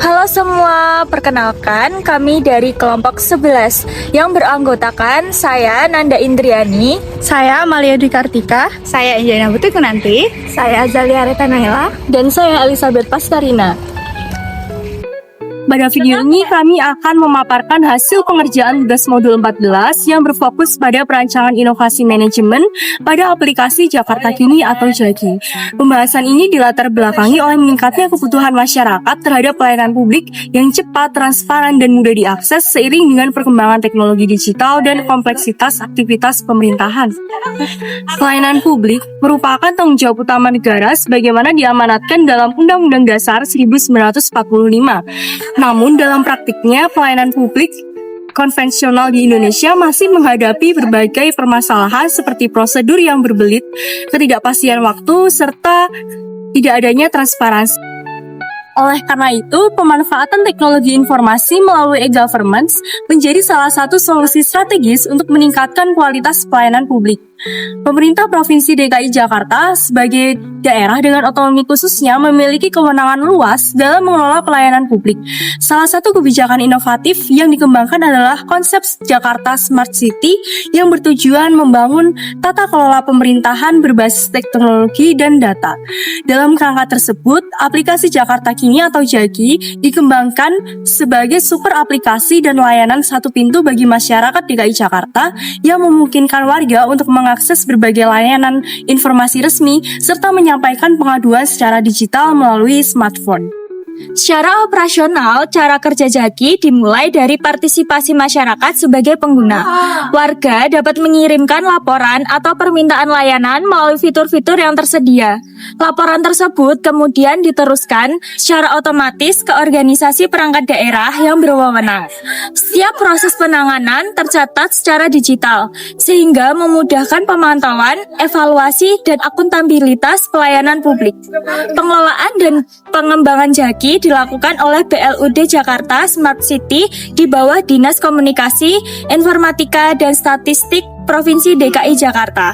Halo semua, perkenalkan kami dari kelompok 11 yang beranggotakan saya Nanda Indriani, Saya Amalia Dwi Kartika. Saya Angelina Putri Kunanti. saya Azalia Retanaila, dan saya Elizabeth Paskarina. Pada video ini kami akan memaparkan hasil pengerjaan tugas modul 14 yang berfokus pada perancangan inovasi manajemen pada aplikasi Jakarta Kini atau JAKI. Pembahasan ini dilatar belakangi oleh meningkatnya kebutuhan masyarakat terhadap pelayanan publik yang cepat, transparan, dan mudah diakses seiring dengan perkembangan teknologi digital dan kompleksitas aktivitas pemerintahan. Pelayanan publik merupakan tanggung jawab utama negara sebagaimana diamanatkan dalam Undang-Undang Dasar 1945. Namun dalam praktiknya pelayanan publik konvensional di Indonesia masih menghadapi berbagai permasalahan seperti prosedur yang berbelit, ketidakpastian waktu, serta tidak adanya transparansi. Oleh karena itu, pemanfaatan teknologi informasi melalui e-government menjadi salah satu solusi strategis untuk meningkatkan kualitas pelayanan publik. Pemerintah Provinsi DKI Jakarta sebagai daerah dengan otonomi khususnya memiliki kewenangan luas dalam mengelola pelayanan publik. Salah satu kebijakan inovatif yang dikembangkan adalah konsep Jakarta Smart City yang bertujuan membangun tata kelola pemerintahan berbasis teknologi dan data. Dalam kerangka tersebut, aplikasi Jakarta Kini atau JAKI dikembangkan sebagai super aplikasi dan layanan satu pintu bagi masyarakat DKI Jakarta yang memungkinkan warga untuk mengakses berbagai layanan informasi resmi serta menyampaikan pengaduan secara digital melalui smartphone. Secara operasional, cara kerja JAKI dimulai dari partisipasi masyarakat sebagai pengguna. Warga dapat mengirimkan laporan atau permintaan layanan melalui fitur-fitur yang tersedia. Laporan tersebut kemudian diteruskan secara otomatis ke organisasi perangkat daerah yang berwenang. Setiap proses penanganan tercatat secara digital, sehingga memudahkan pemantauan, evaluasi, dan akuntabilitas pelayanan publik. Pengelolaan dan pengembangan JAKI dilakukan oleh BLUD Jakarta Smart City di bawah Dinas Komunikasi, Informatika, dan Statistik Provinsi DKI Jakarta.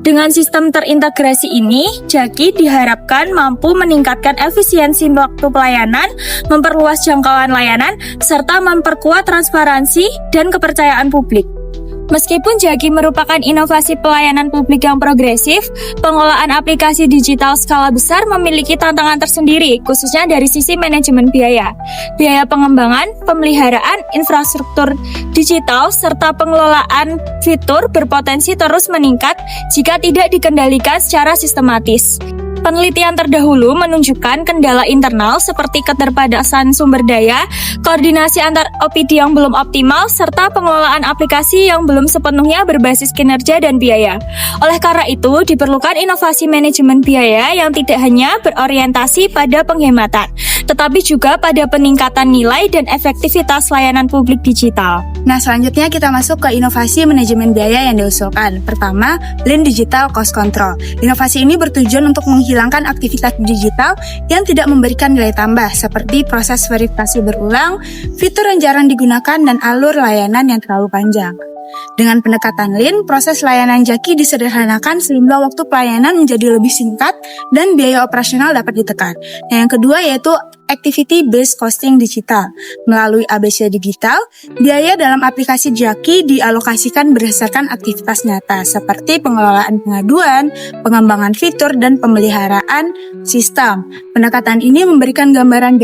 Dengan sistem terintegrasi ini, JAKI diharapkan mampu meningkatkan efisiensi waktu pelayanan, memperluas jangkauan layanan, serta memperkuat transparansi dan kepercayaan publik. Meskipun JAKI merupakan inovasi pelayanan publik yang progresif, pengelolaan aplikasi digital skala besar memiliki tantangan tersendiri, khususnya dari sisi manajemen biaya. Biaya pengembangan, pemeliharaan, infrastruktur digital, serta pengelolaan fitur berpotensi terus meningkat jika tidak dikendalikan secara sistematis. Penelitian terdahulu menunjukkan kendala internal seperti keterbatasan sumber daya, koordinasi antar OPD yang belum optimal, serta pengelolaan aplikasi yang belum sepenuhnya berbasis kinerja dan biaya. Oleh karena itu, diperlukan inovasi manajemen biaya yang tidak hanya berorientasi pada penghematan, tetapi juga pada peningkatan nilai dan efektivitas layanan publik digital. Nah, selanjutnya kita masuk ke inovasi manajemen biaya yang diusulkan. Pertama, Lean Digital Cost Control. Inovasi ini bertujuan untuk menghilangkan aktivitas digital yang tidak memberikan nilai tambah, seperti proses verifikasi berulang, fitur yang jarang digunakan, dan alur layanan yang terlalu panjang. Dengan pendekatan Lean, proses layanan JAKI disederhanakan sehingga waktu pelayanan menjadi lebih singkat dan biaya operasional dapat ditekan. Nah, yang kedua yaitu Activity Based Costing Digital. Melalui ABC Digital, biaya dalam aplikasi JAKI dialokasikan berdasarkan aktivitas nyata seperti pengelolaan pengaduan, pengembangan fitur, dan pemeliharaan sistem. Pendekatan ini memberikan gambaran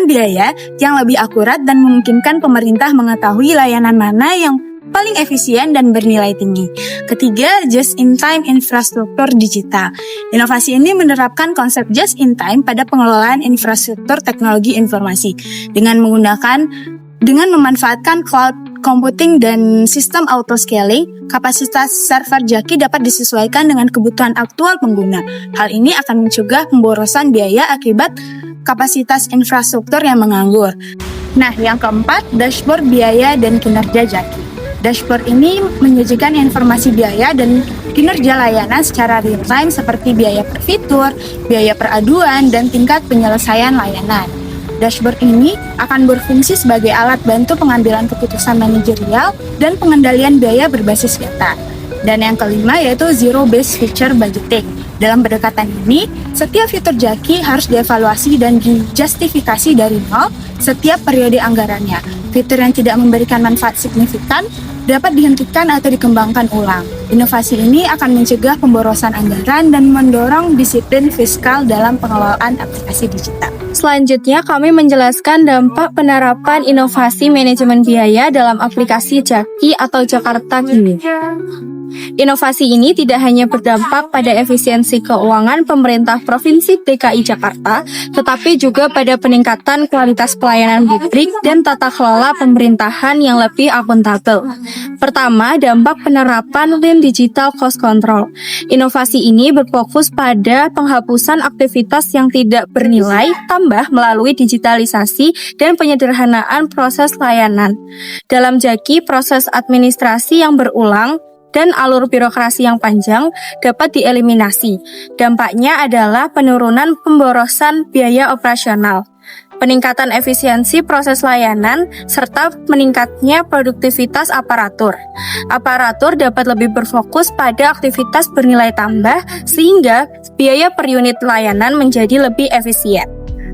biaya yang lebih akurat dan memungkinkan pemerintah mengetahui layanan mana yang paling efisien dan bernilai tinggi. Ketiga, Just-in-Time Infrastruktur Digital. Inovasi ini menerapkan konsep Just-in-Time pada pengelolaan infrastruktur teknologi informasi dengan memanfaatkan cloud computing dan sistem auto-scaling. Kapasitas server JAKI dapat disesuaikan dengan kebutuhan aktual pengguna. Hal ini akan mencegah pemborosan biaya akibat kapasitas infrastruktur yang menganggur. Nah, yang keempat, Dashboard Biaya dan Kinerja JAKI. Dashboard ini menyajikan informasi biaya dan kinerja layanan secara real-time seperti biaya per fitur, biaya per aduan, dan tingkat penyelesaian layanan. Dashboard ini akan berfungsi sebagai alat bantu pengambilan keputusan manajerial dan pengendalian biaya berbasis data. Dan yang kelima yaitu Zero Based Feature Budgeting. Dalam pendekatan ini, setiap fitur Jaki harus dievaluasi dan dijustifikasi dari nol setiap periode anggarannya. Fitur yang tidak memberikan manfaat signifikan dapat dihentikan atau dikembangkan ulang. Inovasi ini akan mencegah pemborosan anggaran dan mendorong disiplin fiskal dalam pengelolaan aplikasi digital. Selanjutnya, kami menjelaskan dampak penerapan inovasi manajemen biaya dalam aplikasi Jaki atau Jakarta Kini. Inovasi ini tidak hanya berdampak pada efisiensi keuangan pemerintah Provinsi DKI Jakarta, tetapi juga pada peningkatan kualitas pelayanan publik dan tata kelola pemerintahan yang lebih akuntabel. Pertama, dampak penerapan Lean Digital Cost Control. Inovasi ini berfokus pada penghapusan aktivitas yang tidak bernilai tambah melalui digitalisasi dan penyederhanaan proses layanan. Dalam Jaki, proses administrasi yang berulang dan alur birokrasi yang panjang dapat dieliminasi. Dampaknya adalah penurunan pemborosan biaya operasional, peningkatan efisiensi proses layanan, serta meningkatnya produktivitas aparatur. Aparatur dapat lebih berfokus pada aktivitas bernilai tambah sehingga biaya per unit layanan menjadi lebih efisien.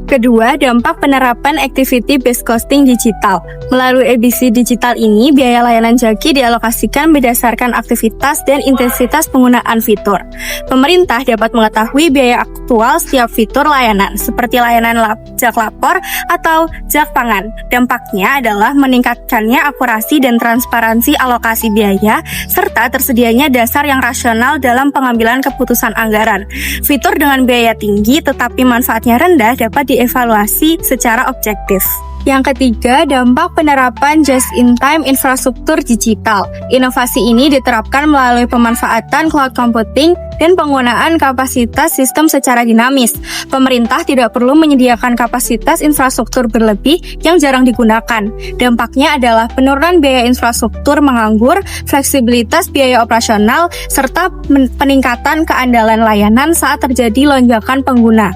Kedua, dampak penerapan Activity-Based Costing digital. Melalui ABC digital ini, biaya layanan Jaki dialokasikan berdasarkan aktivitas dan intensitas penggunaan fitur. Pemerintah dapat mengetahui biaya aktual setiap fitur layanan, seperti layanan Jak Lapor atau Jak Pangan. Dampaknya adalah meningkatkannya akurasi dan transparansi alokasi biaya, serta tersedianya dasar yang rasional dalam pengambilan keputusan anggaran. Fitur dengan biaya tinggi tetapi manfaatnya rendah dapat dievaluasi secara objektif. Yang ketiga, dampak penerapan just-in-time infrastruktur digital. Inovasi ini diterapkan melalui pemanfaatan cloud computing dan penggunaan kapasitas sistem secara dinamis. Pemerintah tidak perlu menyediakan kapasitas infrastruktur berlebih yang jarang digunakan. Dampaknya adalah penurunan biaya infrastruktur menganggur, fleksibilitas biaya operasional, serta peningkatan keandalan layanan saat terjadi lonjakan pengguna.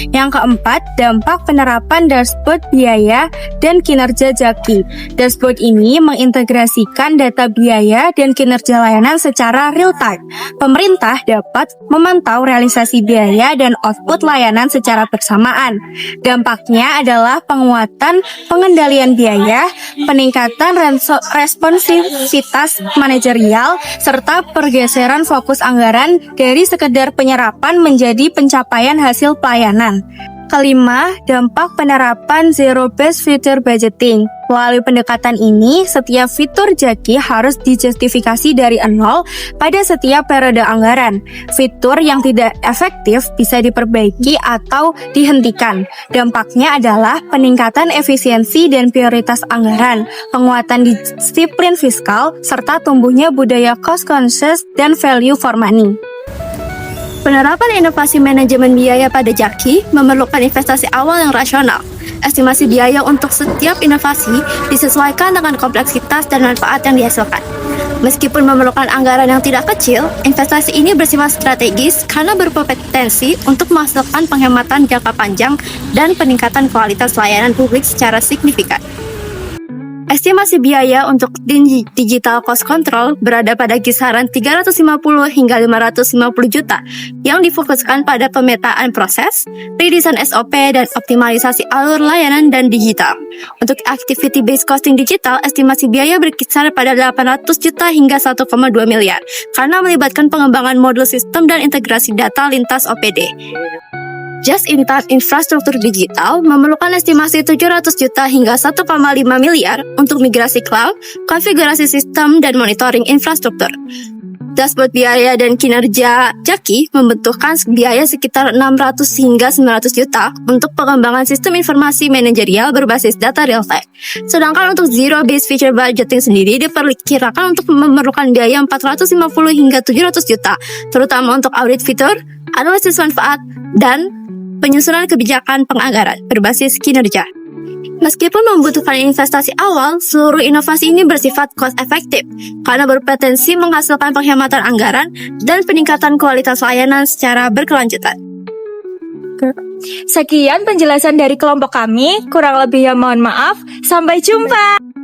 Yang keempat, dampak penerapan dashboard biaya dan kinerja Jaki. Dashboard ini mengintegrasikan data biaya dan kinerja layanan secara real-time. Pemerintah dapat memantau realisasi biaya dan output layanan secara bersamaan. Dampaknya adalah penguatan pengendalian biaya, peningkatan responsivitas manajerial, serta pergeseran fokus anggaran dari sekedar penyerapan menjadi pencapaian hasil pelayanan. Kelima, dampak penerapan Zero-Based Future Budgeting. Melalui pendekatan ini, setiap fitur Jaki harus dijustifikasi dari nol pada setiap periode anggaran. Fitur yang tidak efektif bisa diperbaiki atau dihentikan. Dampaknya adalah peningkatan efisiensi dan prioritas anggaran, penguatan disiplin fiskal, serta tumbuhnya budaya cost conscious dan value for money. Penerapan inovasi manajemen biaya pada Jaki memerlukan investasi awal yang rasional. Estimasi biaya untuk setiap inovasi disesuaikan dengan kompleksitas dan manfaat yang dihasilkan. Meskipun memerlukan anggaran yang tidak kecil, investasi ini bersifat strategis karena berpotensi untuk menghasilkan penghematan jangka panjang dan peningkatan kualitas layanan publik secara signifikan. Estimasi biaya untuk digital cost control berada pada kisaran 350 hingga 550 juta yang difokuskan pada pemetaan proses, redesign SOP, dan optimalisasi alur layanan dan digital. Untuk activity-based costing digital, estimasi biaya berkisar pada 800 juta hingga 1,2 miliar karena melibatkan pengembangan modul sistem dan integrasi data lintas OPD. Just-in-time infrastruktur digital memerlukan estimasi 700 juta hingga 1,5 miliar untuk migrasi cloud, konfigurasi sistem, dan monitoring infrastruktur. Dashboard biaya dan kinerja Jaki membutuhkan biaya sekitar 600 hingga 900 juta untuk pengembangan sistem informasi manajerial berbasis data real-time. Sedangkan untuk Zero-Based Future Budgeting sendiri diperkirakan untuk memerlukan biaya 450 hingga 700 juta, terutama untuk audit fitur, analisis manfaat, dan penyusunan kebijakan penganggaran berbasis kinerja. Meskipun membutuhkan investasi awal, seluruh inovasi ini bersifat cost efektif karena berpotensi menghasilkan penghematan anggaran dan peningkatan kualitas layanan secara berkelanjutan. Sekian penjelasan dari kelompok kami, kurang lebihnya mohon maaf. Sampai jumpa.